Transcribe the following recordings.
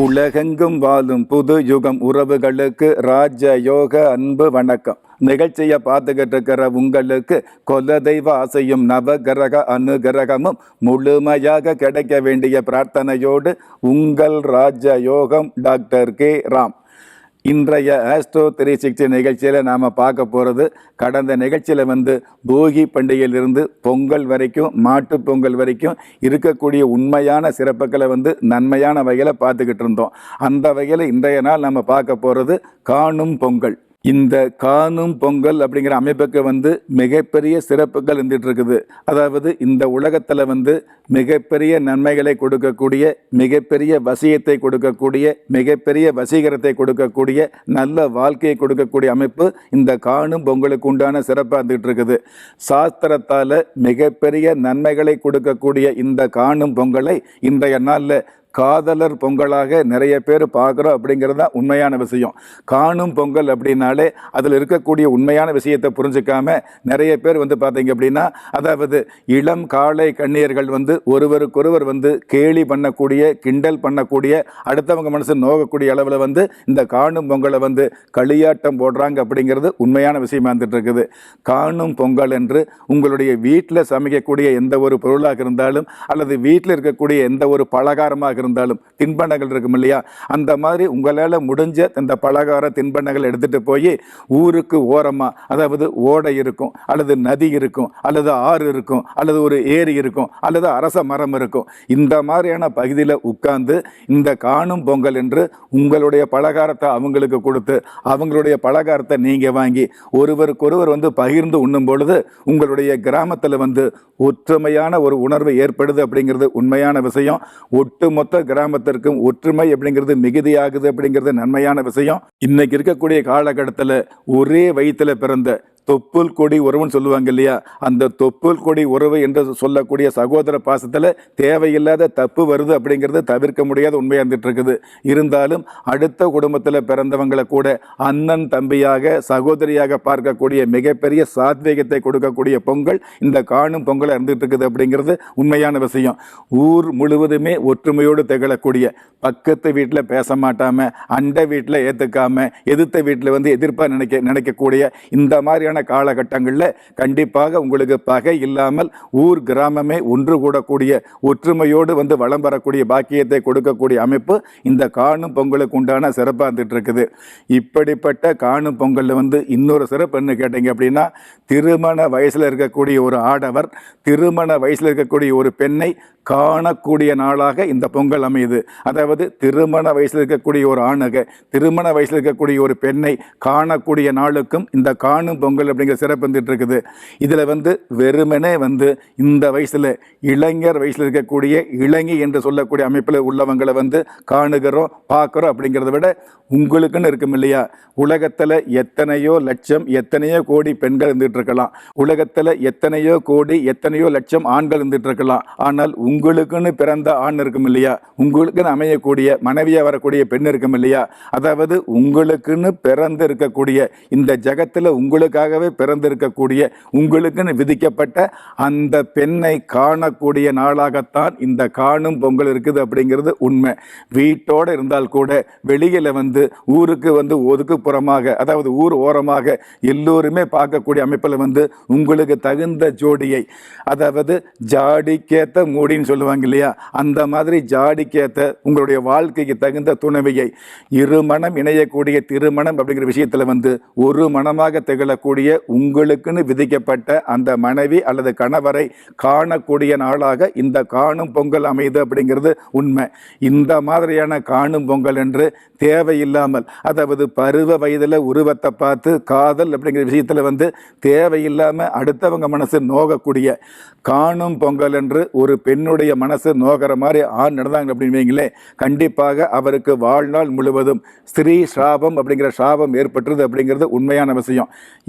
உலகெங்கும் வாழும் புது யுகம் உறவுகளுக்கு ராஜ யோக அன்பு வணக்கம். நிகழ்ச்சியை பார்த்துக்கிட்டு இருக்கிற உங்களுக்கு குலதெய்வ ஆசையும் நவகிரக அனுகிரகமும் முழுமையாக கிடைக்க வேண்டிய பிரார்த்தனையோடு உங்கள் ராஜ யோகம் டாக்டர் கே ராம். இன்றைய ஆஸ்ட்ரோ 360 நிகழ்ச்சியில் நாம் பார்க்க போகிறது, கடந்த நிகழ்ச்சியில் போகி பண்டிகையிலிருந்து பொங்கல் வரைக்கும், மாட்டு பொங்கல் வரைக்கும் இருக்கக்கூடிய உண்மையான சிறப்புகளை நன்மையான வகையில் பார்த்துக்கிட்டு இருந்தோம். அந்த வகையில் இன்றைய நாள் நம்ம பார்க்க போகிறது காணும் பொங்கல். இந்த காணும் பொங்கல் அப்படிங்கிற அமைப்புக்கு மிகப்பெரிய சிறப்புகள் இருந்துட்டு இருக்குது. அதாவது இந்த உலகத்தில் மிகப்பெரிய நன்மைகளை கொடுக்கக்கூடிய, மிகப்பெரிய வசியத்தை கொடுக்கக்கூடிய, மிகப்பெரிய வசீகரத்தை கொடுக்கக்கூடிய, நல்ல வாழ்க்கையை கொடுக்கக்கூடிய அமைப்பு இந்த காணும் பொங்கலுக்கு உண்டான சிறப்பாக இருந்துகிட்டு இருக்குது. சாஸ்திரத்தால் மிகப்பெரிய நன்மைகளை கொடுக்கக்கூடிய இந்த காணும் பொங்கலை இன்றைய நாளில் காதலர் பொங்கலாக நிறைய பேர் பார்க்குறோம் அப்படிங்கிறது தான் உண்மையான விஷயம். காணும் பொங்கல் அப்படின்னாலே அதில் இருக்கக்கூடிய உண்மையான விஷயத்தை புரிஞ்சுக்காம நிறைய பேர் பார்த்தீங்க அப்படின்னா, அதாவது இளம் காளை கண்ணியர்கள் ஒருவருக்கொருவர் கேலி பண்ணக்கூடிய, கிண்டல் பண்ணக்கூடிய, அடுத்தவங்க மனசு நோகக்கூடிய அளவில் இந்த காணும் பொங்கலை களியாட்டம் போடுறாங்க அப்படிங்கிறது உண்மையான விஷயமா இருந்துட்டு இருக்குது. காணும் பொங்கல் என்று உங்களுடைய வீட்டில் சமைக்கக்கூடிய எந்த ஒரு பொருளாக இருந்தாலும், அல்லது வீட்டில் இருக்கக்கூடிய எந்த ஒரு பலகாரமாக இருந்தாலும், தின்பண்டங்கள் இருக்கும் இல்லையா, அந்த மாதிரி உங்களால் முடிஞ்ச இந்த பலகார தின்பண்டங்கள் எடுத்துட்டு போய் ஊருக்கு ஓரமாக, அதாவது ஓடை இருக்கும், அல்லது நதி இருக்கும், அல்லது ஆறு இருக்கும், அல்லது ஒரு ஏரி இருக்கும், அல்லது அரச மரம் இருக்கும், இந்த மாதிரியான பகுதியில் உட்கார்ந்து இந்த காணும் பொங்கல் என்று உங்களுடைய பலகாரத்தை அவங்களுக்கு கொடுத்து, அவங்களுடைய பலகாரத்தை நீங்கள் வாங்கி ஒருவருக்கொருவர் பகிர்ந்து உண்ணும் பொழுது உங்களுடைய கிராமத்தில் ஒற்றுமையான ஒரு உணர்வு ஏற்படுது அப்படிங்கிறது உண்மையான விஷயம். ஒட்டுமொத்த கிராமத்திற்கும் ஒற்றுமை அப்படிங்கிறது மிகுதியாகுது அப்படிங்கிறது நன்மையான விஷயம். இன்னைக்கு இருக்கக்கூடிய காலகட்டத்தில் ஒரே வயிற்றுல பிறந்த தொப்புள் கொடி உறவுன்னு சொல்லுவாங்க இல்லையா, அந்த தொப்புள் கொடி உறவு என்று சொல்லக்கூடிய சகோதர பாசத்தில் தேவையில்லாத தப்பு வருது அப்படிங்கிறது தவிர்க்க முடியாத உண்மையாக இருந்துட்டு இருக்குது. இருந்தாலும் அடுத்த குடும்பத்தில் பிறந்தவங்களை கூட அண்ணன் தம்பியாக, சகோதரியாக பார்க்கக்கூடிய மிகப்பெரிய சாத்வீகத்தை கொடுக்கக்கூடிய பொங்கல் இந்த காணும் பொங்கலாக இருந்துட்டு இருக்குது அப்படிங்கிறது உண்மையான விஷயம். ஊர் முழுவதுமே ஒற்றுமையோடு திகழக்கூடிய, பக்கத்து வீட்டில் பேச மாட்டாமல், அண்டை வீட்டில் ஏற்றுக்காமல், எதிர்த்த வீட்டில் எதிர்ப்பாக நினைக்கக்கூடிய இந்த மாதிரியான காலகட்டங்களில் கண்டிப்பாக உங்களுக்கு பகை இல்லாமல் ஊர் கிராமமே ஒன்று கூடக்கூடிய, ஒற்றுமையோடு வளம் வரக்கூடிய பாக்கியத்தை கொடுக்கக்கூடிய அமைப்பு இந்த காணும் பொங்கலுக்கு உண்டான சிறப்பாக இருந்துட்டு இருக்குது. இப்படிப்பட்ட காணும் பொங்கலில் இன்னொரு சிறப்பு என்ன கேட்டீங்க அப்படின்னா, திருமண வயசில் இருக்கக்கூடிய ஒரு ஆடவர் திருமண வயசில் இருக்கக்கூடிய ஒரு பெண்ணை காணக்கூடிய நாளாக இந்த பொங்கல் அமையுது. அதாவது திருமண வயசில் இருக்கக்கூடிய ஒரு ஆணுக திருமண வயசில் இருக்கக்கூடிய ஒரு பெண்ணை காணக்கூடிய நாளுக்கும் இந்த காணும் பொங்கல் அப்படிங்கிற சிறப்பு வந்துட்டு இருக்குது. இதில் வெறுமனே இந்த வயசில் இளைஞர் வயசில் இருக்கக்கூடிய இளைஞி என்று சொல்லக்கூடிய அமைப்பில் உள்ளவங்களை காணுகிறோம், பார்க்குறோம் அப்படிங்கிறத விட உங்களுக்குன்னு இருக்கும் இல்லையா, உலகத்தில் எத்தனையோ லட்சம், எத்தனையோ கோடி பெண்கள் இருந்துகிட்டு இருக்கலாம், உலகத்தில் எத்தனையோ கோடி, எத்தனையோ லட்சம் ஆண்கள் இருந்துகிட்டு இருக்கலாம். ஆனால் உங்களுக்குன்னு பிறந்த ஆண் இருக்கும் இல்லையா, உங்களுக்குன்னு அமையக்கூடிய மனைவியாக வரக்கூடிய பெண் இருக்கும் இல்லையா, அதாவது உங்களுக்குன்னு பிறந்து இருக்கக்கூடிய, இந்த ஜகத்தில் உங்களுக்காகவே பிறந்து இருக்கக்கூடிய, உங்களுக்குன்னு விதிக்கப்பட்ட அந்த பெண்ணை காணக்கூடிய நாளாகத்தான் இந்த காணும் பொங்கல் இருக்குது அப்படிங்கிறது உண்மை. வீட்டோடு இருந்தால் கூட வெளியில் ஊருக்கு ஒதுக்குப்புறமாக, அதாவது ஊர் ஓரமாக எல்லோருமே பார்க்கக்கூடிய அமைப்பில் உங்களுக்கு தகுந்த ஜோடியை, அதாவது ஜாடிக்கேத்த மூடின்னு சொல்லுவாங்க இல்லையா, அந்த மாதிரி ஜாடிக்கேத்த உங்களுடைய வாழ்க்கைக்கு தகுந்த துணைவியை, இருமணம் இணையக்கூடிய திருமணம் அப்படிங்கிற விஷயத்தில் ஒரு மனமாக திகழக்கூடிய உங்களுக்குன்னு விதிக்கப்பட்ட அந்த மனைவி அல்லது கணவரை காணக்கூடிய நாளாக இந்த காணும் பொங்கல் அமையுது அப்படிங்கிறது உண்மை. இந்த மாதிரியான காணும் பொங்கல் என்று தேவையில்லாமல், அதாவது பருவ வயதில் உருவத்தை பார்த்து காதல் அப்படிங்கிற விஷயத்தில் தேவையில்லாமல் அடுத்தவங்க மனசு நோகக்கூடிய காணும் பொங்கல் என்று ஒரு பெண்ணுடைய மனசு நோகிற மாதிரி ஆண் நடந்தாங்க அப்படின்னு வைங்களே, கண்டிப்பாக அவருக்கு வாழ்நாள் முழுவதும் ஸ்திரீ சாபம் அப்படிங்கிற சாபம் ஏற்பட்டுருது அப்படிங்கிறது உண்மையான விஷயம்.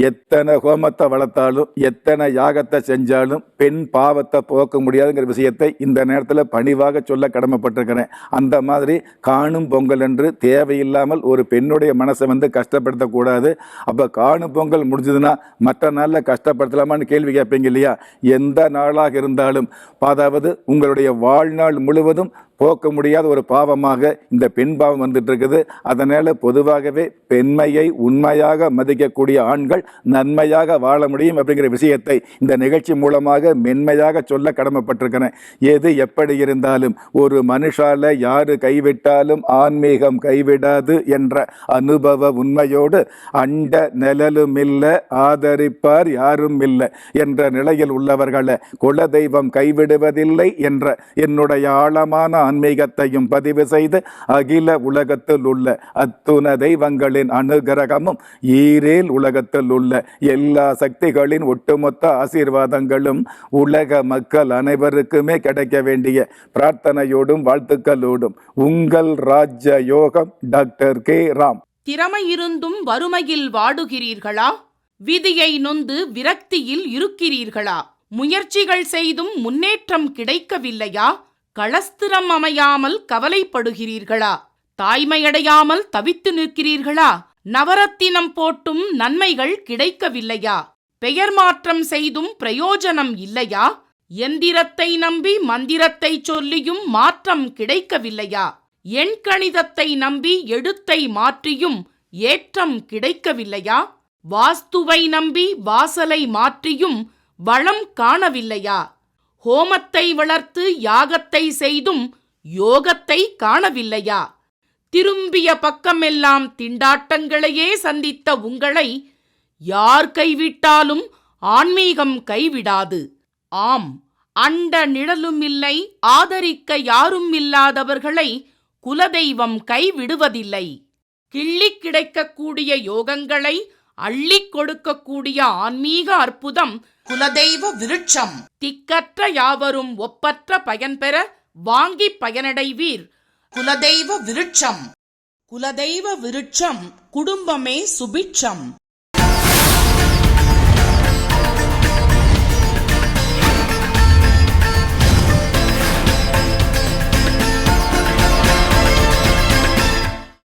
எத்தனை ஹோமத்தை வளர்த்தாலும், எத்தனை யாகத்தை செஞ்சாலும் பெண் பாவத்தை போக்க முடியாதுங்கிற விஷயத்தை இந்த நேரத்தில் பணிவாக சொல்ல கடமைப்பட்டிருக்கிறேன். அந்த மாதிரி காணும் பொங்கல் என்று தேவையில்லாமல் ஒரு பெண்ணுடைய மனசை கஷ்டப்படுத்தக்கூடாது. அப்போ காணும் பொங்கல் முடிஞ்சதுன்னா மற்ற நாளில் கஷ்டப்படுத்தலாமான்னு கேள்வி கேட்பீங்க இல்லையா, எந்த நாளாக இருந்தாலும், அதாவது உங்களுடைய வாழ்நாள் முழுவதும் போக்க முடியாத ஒரு பாவமாக இந்த பெண் பாவம் வந்துட்டு இருக்குது. அதனால பொதுவாகவே பெண்மையை உண்மையாக மதிக்கக்கூடிய ஆண்கள் நன்மையாக வாழ முடியும் அப்படிங்கிற விஷயத்தை இந்த நிகழ்ச்சி மூலமாக மென்மையாக சொல்ல கடமைப்பட்டிருக்கிறேன். எது எப்படி இருந்தாலும் ஒரு மனுஷால யாரு கைவிட்டாலும் ஆன்மீகம் கைவிடாது என்ற அனுபவ உண்மையோடு அண்ட நிழலும் இல்லை, ஆதரிப்பார் யாரும் இல்லை என்ற நிலையில் உள்ளவர்களை குலதெய்வம் கைவிடுவதில்லை என்ற என்னுடைய ஆழமான ஆன்மீகத்தையும் பதிவு செய்து அகில உலகத்தில் உள்ள அத்துண தெய்வங்களின் அனுகிரகமும் ஈரேல் உலகத்தில் உள்ள எல்லா சக்திகளின் ஒட்டுமொத்த ஆசீர்வாதங்களும் உலக மக்கள் அனைவருக்குமே கிடைக்க வேண்டிய பிரார்த்தனையோடும் வாழ்த்துக்களோடும் உங்கள் ராஜ யோகம் டாக்டர் கே ராம். திறமை இருந்தும் வறுமையில் வாடுகிறீர்களா? விதியை நொந்து விரக்தியில் இருக்கிறீர்களா? முயற்சிகள் செய்தும் முன்னேற்றம் கிடைக்கவில்லையா? களஸ்திரம் அமையாமல் கவலைப்படுகிறீர்களா? தாய்மையடையாமல் தவித்து நிற்கிறீர்களா? நவரத்தினம் போட்டும் நன்மைகள் கிடைக்கவில்லையா? பெயர் மாற்றம் செய்தும் பிரயோஜனம் இல்லையா? எந்திரத்தை நம்பி மந்திரத்தை சொல்லியும் மாற்றம் கிடைக்கவில்லையா? எண்கணிதத்தை நம்பி எழுத்தை மாற்றியும் ஏற்றம் கிடைக்கவில்லையா? வாஸ்துவை நம்பி வாசலை மாற்றியும் வளம் காணவில்லையா? ஹோமத்தை வளர்த்து யாகத்தை செய்தும் யோகத்தை காணவில்லையா? திரும்பிய பக்கமெல்லாம் திண்டாட்டங்களையே சந்தித்த உங்களை யார் கைவிட்டாலும் ஆன்மீகம் கைவிடாது. ஆம், அண்ட நிழலும் இல்லை, ஆதரிக்க யாரும் இல்லாதவர்களை குலதெய்வம் கைவிடுவதில்லை. கிள்ளிக் கிடைக்கக்கூடிய யோகங்களை அள்ளிக் கொடுக்கக்கூடிய ஆன்மீக அற்புதம் குலதெய்வ விருட்சம். திக்கற்ற யாவரும் ஒப்பற்ற பயன்பெற வாங்கி பயனடைவீர். குலதெய்வ விருட்சம். குலதெய்வ விருட்சம் குடும்பமே சுபிட்சம்.